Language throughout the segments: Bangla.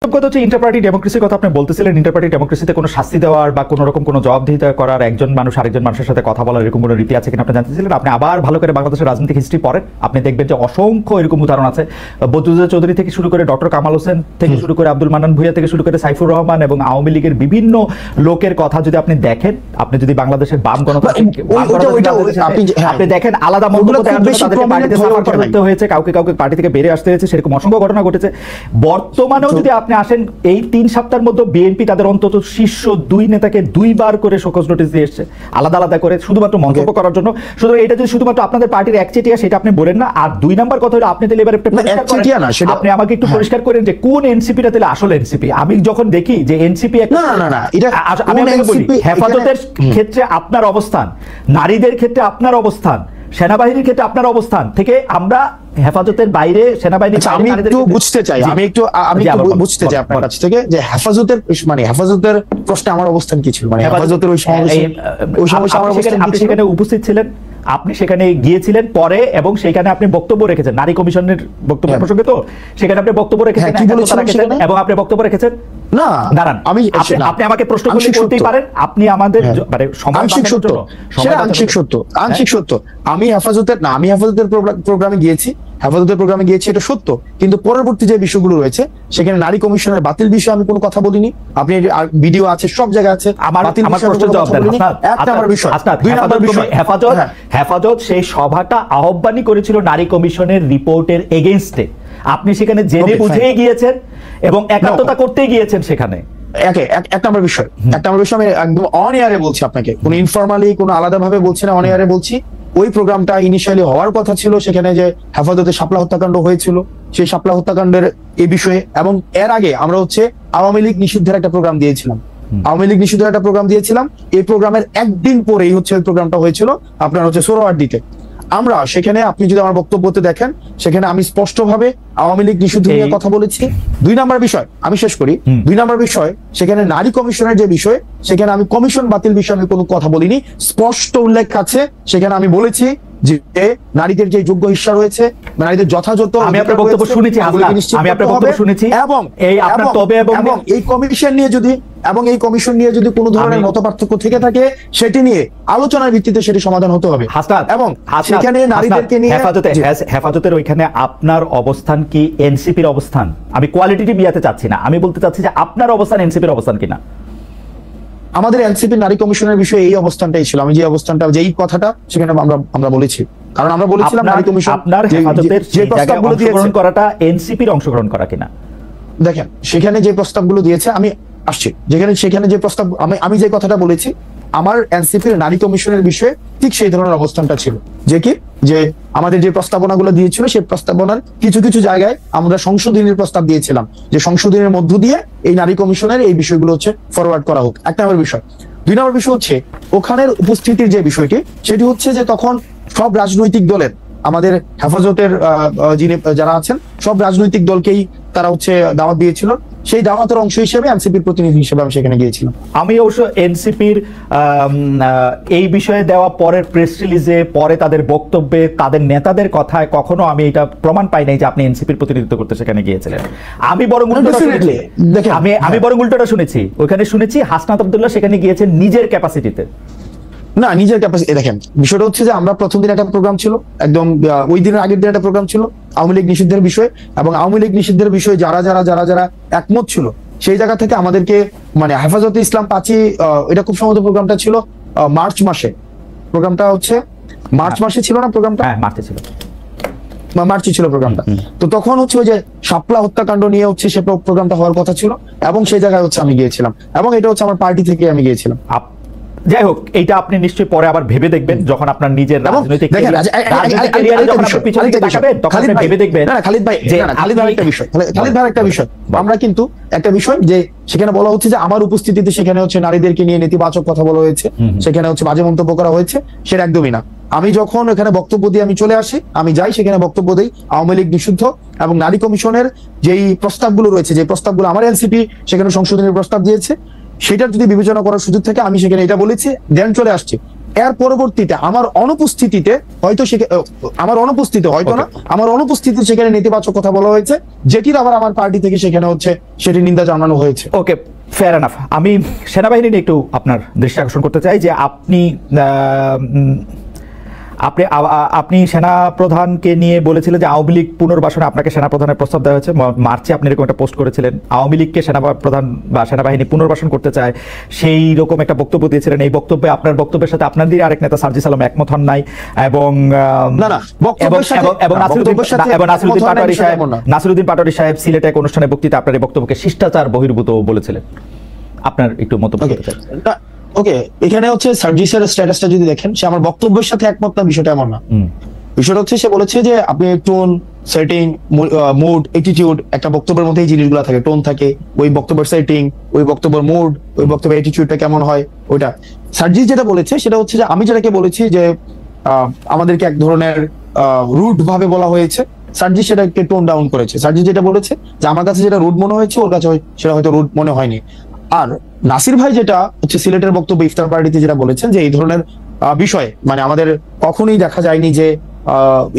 কথা হচ্ছে ইন্টারপার্টি ডেমোক্রেসির কথা আপনি বলতেছিলেন। ইন্টারপার্টি ডেমোক্রেসিতে কোনো শাস্তি দেওয়ার বা কোনো রকম কোনো জবাবদিহিতা করার, একজন মানুষ আরেকজন মানুষের সাথে কথা বলার এরকম কোনো রীতি আছে কিনা আপনি জানতেছিলেন। আপনি আবার ভালো করে বাংলাদেশের রাজনৈতিক হিস্ট্রি পড়েন, আপনি দেখবেন যে অসংখ্য এরকম উদাহরণ আছে। বদরুদ্দোজা চৌধুরী থেকে শুরু করে ডক্টর কামাল হোসেন থেকে শুরু করে আব্দুল মান্নান ভূঁইয়া থেকে শুরু করে সাইফুর রহমান এবং আওয়ামী লীগের বিভিন্ন লোকের কথা যদি আপনি দেখেন, আপনি যদি বাংলাদেশের বাম আপনি দেখেন আলাদা মন্তব্য হয়েছে, কাউকে কাউকে পার্টি থেকে বেরিয়ে আসতে হয়েছে, সেরকম অসংখ্য ঘটনা ঘটেছে। বর্তমানেও যদি আপনি আসেন, এই 3 সপ্তাহের মধ্যে বিএনপি তাদের অন্তত শীর্ষ 2 নেতাকে 2 বার করে শোকজ নোটিশ দিয়ে এসেছে, আলাদা আলাদা করে, শুধুমাত্র মন্তব্য করার জন্য। শুধু এটা যদি শুধুমাত্র আপনাদের পার্টির একচেটিয়া সেটা আপনি বলেন না। আর 2 নাম্বার কথা হলো, আপনি তাহলে এবারে আপনি আমাকে একটু পরিষ্কার করেন যে কোন এনসিপিটা তাহলে আসলে এনসিপি। আমি যখন দেখি যে এনসিপি আমি বলি হেফাজতের ক্ষেত্রে আপনার অবস্থান, নারীদের ক্ষেত্রে আপনার অবস্থান, সেনাবাহিনীর ক্ষেত্রে আপনার অবস্থান থেকে আমরা হেফাজতের বাইরে সেনাবাহিনী আমি একটু বুঝতে চাই আপনার কাছ থেকে যে হেফাজতের প্রশ্নে আমার অবস্থান কি ছিল, মানে হেফাজতের ওই সমস্যা আমার অবস্থান আপনি সেখানে উপস্থিত ছিলেন, আপনি সেখানে গিয়েছিলেন পরে, এবং সেখানে আপনি বক্তব্য রেখেছেন নারী কমিশনের বক্তব্য প্রসঙ্গে। তো সেখানে আপনি বক্তব্য রেখেছেন এবং আপনি বক্তব্য রেখেছের না দাঁড়ান, আপনি আমাকে প্রশ্ন করতেই পারেন, আপনি আমাদের মানে আংশিক সত্য আমি হেফাজতের প্রোগ্রামে গিয়েছি, এটা সত্য, কিন্তু পরবর্তী যে বিষয়গুলো রয়েছে সেখানে নারী কমিশনের বাতিল বিষয়ে আমি কোনো কথা বলিনি। আপনি ভিডিও আছে, সব জায়গায় আছে। হেফাজত সেই সভাটা আহ্বানই করেছিল নারী কমিশনের রিপোর্টের এগেইনস্টে। আপনি সেখানে জেনে বুঝেই গিয়েছেন এবং একাত্মতা করতে গিয়েছেন সেখানে। এক নম্বর বিষয় আমি একদম অন এয়ারে বলছি আপনাকে, কোনো ইনফরমালি কোনো আলাদা ভাবে বলছি না, অন এয়ারে বলছি। ওই প্রোগ্রামটা ইনিশিয়ালি হওয়ার কথা ছিল, সেখানে যে হেফাজতে শাপলা হত্যাকাণ্ড হয়েছিল সেই শাপলা হত্যাকাণ্ডের এই বিষয়ে, এবং এর আগে আমরা আওয়ামী লীগ নিষিদ্ধের একটা প্রোগ্রাম দিয়েছিলাম। এই প্রোগ্রামের একদিন পরেই ওই প্রোগ্রামটা হয়েছিল আপনার সোহরাওয়ার্দীতে। আমরা সেখানে, আপনি যদি আমার বক্তব্যতে দেখেন, সেখানে আমি স্পষ্টভাবে আওয়ামী লীগ নিষিদ্ধ নিয়ে কথা বলেছি। 2 নম্বর বিষয় আমি শেষ করি। 2 নম্বর বিষয়, সেখানে নারী কমিশনের যে বিষয়, সেখানে আমি কমিশন বাতিল বিষয়ে আমি কোনো কথা বলিনি। স্পষ্ট উল্লেখ আছে, সেখানে আমি বলেছি যে নারীদের যে যোগ্য হিস্সা রয়েছে, নারীদের যথাযথ, আমি আপনার বক্তব্য শুনেছি, এবং এই কমিশন নিয়ে যদি কোনো ধরনের মতপার্থক্য থেকে থাকে, সেটি নিয়ে আলোচনার ভিত্তিতে সেটি সমাধান হতে হবে। এবং সেখানে নারীদেরকে নিয়ে হেফাজতের ওইখানে আপনার অবস্থান কি এনসিপির অবস্থান? আমি কোয়ালিটিটিভ ইয়াতে চাচ্ছি না, আমি বলতে চাচ্ছি যে আপনার অবস্থান এনসিপির অবস্থান কিনা। আমাদের এনসিপি নারী কমিশনের বিষয়ে এই অবস্থানটাই ছিল। আমি যেই কথাটা সেখানে আমরা বলেছি, কারণ আমরা বলেছিলাম নারী কমিশন আপনার হেফাজতের যে প্রস্তাবগুলো অংশগ্রহণ করাটা এনসিপির অংশগ্রহণ করা কিনা। দেখেন সেখানে যে প্রস্তাবগুলো দিয়েছে, আমি আসছি সেখানে যে প্রস্তাব, আমি যে কথাটা বলেছি, আমার এনসিপির নারী কমিশনের বিষয়ে ঠিক সেই ধরনের অবস্থানটা ছিল, যে আমাদের যে প্রস্তাবনাগুলো দিয়েছিল সেই প্রস্তাবনার কিছু কিছু জায়গায় আমরা সংশোধনের প্রস্তাব দিয়েছিলাম, যে সংশোধনের মধ্য দিয়ে এই নারী কমিশনের এই বিষয়গুলো ফরওয়ার্ড করা হোক। 1 নম্বর বিষয়। 2 নম্বর বিষয় ওখানের উপস্থিতির যে বিষয়টি, সেটি যে তখন সব রাজনৈতিক দলের, আমাদের হেফাজতের যারা আছেন সব রাজনৈতিক দলকেই তারা দাওয়াত দিয়েছিল। সেই দাওয়াতের অংশ হিসেবে এনসিপির প্রতিনিধি হিসেবে আমি সেখানে গিয়েছিলাম। আমি অবশ্য এনসিপির এই বিষয়ে দেওয়া পরের প্রেস রিলিজে, পরে তাদের বক্তব্যে, তাদের নেতাদের কথায় কখনো আমি এটা প্রমাণ পাই নাই যে আপনি এনসিপির প্রতিনিধিত্ব করতে সেখানে গিয়েছিলেন। আমি বরং উল্টোটা শুনেছি। ওইখানে শুনেছি হাসনাত আব্দুল্লাহ সেখানে গিয়েছেন নিজের ক্যাপাসিটিতে। না, নিজের ক্যাপাসিটি। দেখেন বিষয়টা যে আমরা প্রথম দিন একটা প্রোগ্রাম ছিল, একদম ওই দিনের আগের দিন একটা প্রোগ্রাম ছিল আওয়ামী লীগ নিষিদ্ধের বিষয়ে, এবং আওয়ামী লীগ নিষিদ্ধের বিষয়ে যারা একমত ছিল, সেই জায়গা থেকে আমাদেরকে হেফাজতে ইসলাম 5ই, এটা খুব সম্ভবত প্রোগ্রামটা ছিল মার্চ মাসে। প্রোগ্রামটা মার্চ মাসে ছিল না, প্রোগ্রামটা মার্চে ছিল প্রোগ্রামটা। তো তখন ওই যে শাপলা হত্যাকাণ্ড নিয়ে সে প্রোগ্রামটা হওয়ার কথা ছিল, এবং সেই জায়গায় আমি গিয়েছিলাম, এবং এটা আমার পার্টি থেকে আমি গিয়েছিলাম। যাই হোক, এইটা আপনি নিশ্চয়ই পরে আবার ভেবে দেখবেন যখন আপনার নিজের রাজনৈতিক আমরা কিন্তু একটা বিষয় যে সেখানে বলা হচ্ছে যে আমার উপস্থিতিতে সেখানে নারীদেরকে নিয়ে নেতিবাচক কথা বলা হয়েছে, সেখানে বাজে মন্তব্য করা হয়েছে, সেটা একদমই না। আমি যখন ওখানে বক্তব্য দিয়ে আমি চলে আসি, আমি যাই সেখানে বক্তব্য দিই আওয়ামী লীগ নিষিদ্ধ এবং নারী কমিশনের যেই প্রস্তাবগুলো রয়েছে, যে প্রস্তাবগুলো আমার এনসিপি সেখানে সংশোধনের প্রস্তাব দিয়েছে, সেটার যদি বিবেচনা করার সুযোগ থাকে আমি সেখানে এটা বলেছি, দেন চলে আসছি। এর পরবর্তীতে আমার অনুপস্থিতিতে হয়তো আমার অনুপস্থিতিতে সেখানে নেতিবাচক কথা বলা হয়েছে, যেটির আবার আমার পার্টি থেকে সেখানে হচ্ছে সেটি নিন্দা জানানো হয়েছে। ওকে, ফেয়ার এনাফ। আমি সেনাবাহিনী নিয়ে একটু আপনার দৃষ্টি আকর্ষণ করতে চাই যে আপনি সেনাপ্রধানকে নিয়ে বলেছিলেন যে আওয়ামী লীগ পুনর্বাসনে আপনাকে সেনাপ্রধানের প্রস্তাব দেওয়া হয়েছে। মার্চে আপনি এরকম একটা পোস্ট করেছিলেন, আওয়ামী লীগকে সেনাপ্রধান বা সেনাবাহিনী পুনর্বাসন করতে চায়, সেই রকম একটা বক্তব্য দিয়েছিলেন। এই বক্তব্যে আপনার বক্তব্যের সাথে আপনাদের আরেক নেতা সার্জিস আলম একমত হন নাই, এবং নাসিরুদ্দিন পাটোয়ারী সাহেব সিলেটে এক অনুষ্ঠানে বক্তৃতা আপনার এই বক্তব্যকে শিষ্টাচার বহির্ভূত বলেছিলেন। আপনার একটু মন্তব্য করতে চাই। ওকে, এখানে হচ্ছে সার্জিসের স্ট্যাটাসটা যদি দেখেন, সে আমার বক্তব্যের সাথে একমত না, বিষয়টা এমন না। বিষয়টা হচ্ছে সে বলেছে যে আপনি টোন, সেটিং, মুড, অ্যাটিটিউড, একটা বক্তব্যের মধ্যে এই জিনিসগুলো থাকে, টোন থাকে, ওই বক্তব্যের সেটিং, ওই বক্তব্যের মুড, ওই বক্তব্যের অ্যাটিটিউডটা কেমন হয় ওইটা। সার্জিস যেটা বলেছে সেটা হচ্ছে যে আমি যেটাকে বলেছি যে আমাদেরকে এক ধরনের রুড ভাবে বলা হয়েছে, সার্জিস সেটাকে টোন ডাউন করেছে। সার্জিস যেটা বলেছে যে আমার কাছে যেটা রুড মনে হয়েছে ওর কাছে সেটা হয়তো রুড মনে হয়নি। আর নাসির ভাই যেটা হচ্ছে সিলেটের বক্তব্য ইফতার পার্টিতে যেটা বলেছেন যে এই ধরনের বিষয়ে মানে আমাদের কখনোই দেখা যায়নি যে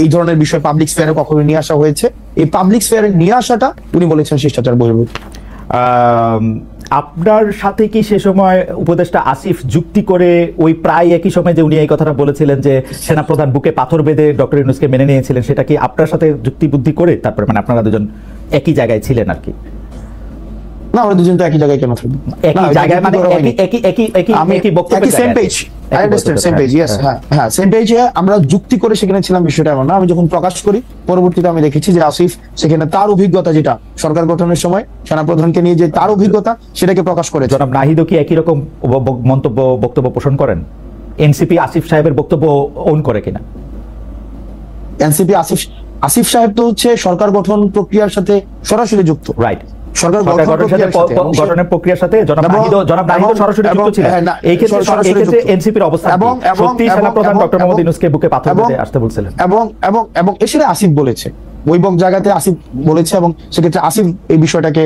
এই ধরনের বিষয় পাবলিক স্ফেয়ারে কখনোই নিয়ে আসা হয়েছে। এই পাবলিক স্ফেয়ারে নিয়ে আসাটা উনি বলেছেন শিষ্টাচার বহির্ভূত। আপনার সাথে কি সে সময় উপদেষ্টা আসিফ যুক্তি করে ওই প্রায় একই সময় যে উনি এই কথাটা বলেছিলেন যে সেনাপ্রধান বুকে পাথর বেঁধে ডক্টর ইউনূসকে মেনে নিয়েছিলেন, সেটা কি আপনার সাথে যুক্তি বুদ্ধি করে তারপরে মানে আপনারা দুজন একই জায়গায় ছিলেন আর কি? না, আমরা দুজন তো একই জায়গায় কেন থাকবো? একই জায়গায় মানে একই বক্তব্য, একই same page. I understand, same page, yes, হ্যাঁ সেম পেজে আমরা যুক্তি করে সেখানে ছিলাম, বিষয়টা এমন না। আমি যখন প্রকাশ করি পরবর্তীতে আমি দেখেছি যে আসিফ সেখানে তার অভিজ্ঞতা, যেটা সরকার গঠনের সময় সেনাপ্রধানকে নিয়ে যে তার অভিজ্ঞতা সেটাকে প্রকাশ করেছে। জনাব নাহিদও কি একই রকম বক্তব্য পোষণ করেন? এনসিপি আসিফ সাহেবের বক্তব্য ওন করে কিনা? এনসিপি আসিফ সাহেব তো হচ্ছে সরকার গঠন প্রক্রিয়ার সাথে সরাসরি যুক্ত, রাইট? সরকার গঠনের প্রক্রিয়ার সাথে জনাব নাহিদ সরাসরি যুক্ত ছিলেন। এই ক্ষেত্রে এনসিপির অবস্থান এবং সত্যি সেনাপ্রধান ডক্টর মোহাম্মদ ইউনূসকে বুকে পাথর বেঁধে আসতে বলছিলেন এবং এসে আসিফ বলেছে, ওই জায়গাতে আসিফ বলেছে, এবং সেক্ষেত্রে আসিফ এই বিষয়টাকে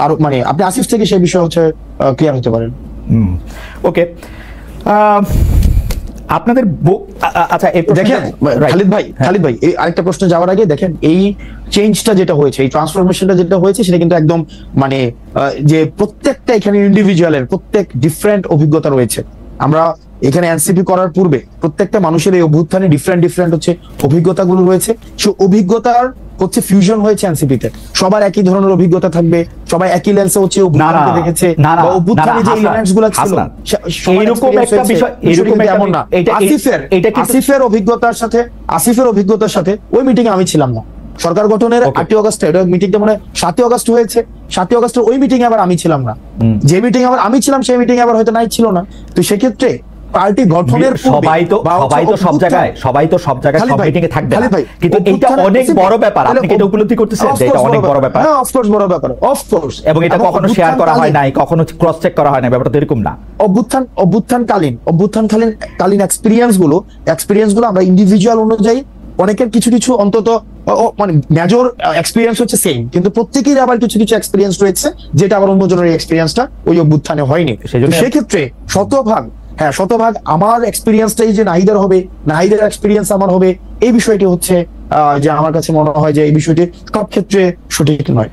আরো মানে আপনি আসিফ থেকে সেই বিষয় হচ্ছে ক্লিয়ার হতে পারেন। ওকে, আপনাদের আচ্ছা দেখেন খালিদ ভাই এই আরেকটা প্রশ্ন যাওয়ার আগে দেখেন, এই চেঞ্জটা যেটা হয়েছে, এই ট্রান্সফরমেশনটা যেটা হয়েছে সেটা কিন্তু একদম মানে যে প্রত্যেকটা এখানে ইন্ডিভিজুয়ালের প্রত্যেক ডিফারেন্ট অভিজ্ঞতা রয়েছে। আমরা এখানে এনসিপি করার পূর্বে প্রত্যেকটা মানুষের এই অভ্যুত্থানে ডিফারেন্ট হচ্ছে অভিজ্ঞতাগুলো রয়েছে। সেই অভিজ্ঞতার হচ্ছে ফিউশন হয়েছে এনসিপিতে। সবার একই ধরনের অভিজ্ঞতা থাকবে, সবাই একই লেন্সে হচ্ছে অভ্যুত্থানকে দেখেছে, অভ্যুত্থানে যে এলিমেন্টসগুলো ছিল এরকম একটা বিষয়, এরকম এমন না। আসিফের অভিজ্ঞতার সাথে ওই মিটিং এ আমি ছিলাম না। সরকার গঠনের 8ই আগস্টে মিটিংটা মানে 7ই আগস্ট হয়েছে, 7ই আগস্টের ওই মিটিং এ আবার আমি ছিলাম না। যে মিটিং আবার আমি ছিলাম সেই মিটিং এ আবার হয়তো নাই ছিল না। তো সেক্ষেত্রে পার্টি গঠনের সবাই তো সব জায়গায় সব মিটিং এ থাকবে, কিন্তু এটা অনেক বড় ব্যাপার। আপনি কি এটা উপলব্ধি করতেছেন যে এটা অনেক বড় ব্যাপার? হ্যাঁ, অফকোর্স বড় ব্যাপার, অফকোর্স। এবং এটা কখনো শেয়ার করা হয় নাই, কখনো ক্রস চেক করা হয় না, ব্যাপারটা এরকম না। অভ্যুত্থানকালীন এক্সপেরিয়েন্স গুলো আমরা ইন্ডিভিজুয়াল অনুযায়ী অনেকের কিছু অন্তত মানে মেজর এক্সপেরিয়েন্স হচ্ছে সেম, কিন্তু প্রত্যেকের আবার কিছু এক্সপেরিয়েন্স রয়েছে যেটা আবার অন্যজনের এক্সপেরিয়েন্সটা ওই অভ্যুত্থানে হয়নি। সেক্ষেত্রে শতভাগ আমার এক্সপেরিয়েন্সটাই যে নাহিদের এক্সপেরিয়েন্স আমার হবে, এই বিষয়টি হচ্ছে যে আমার কাছে মনে হয় যে এই বিষয়টি সব ক্ষেত্রে সঠিক নয়।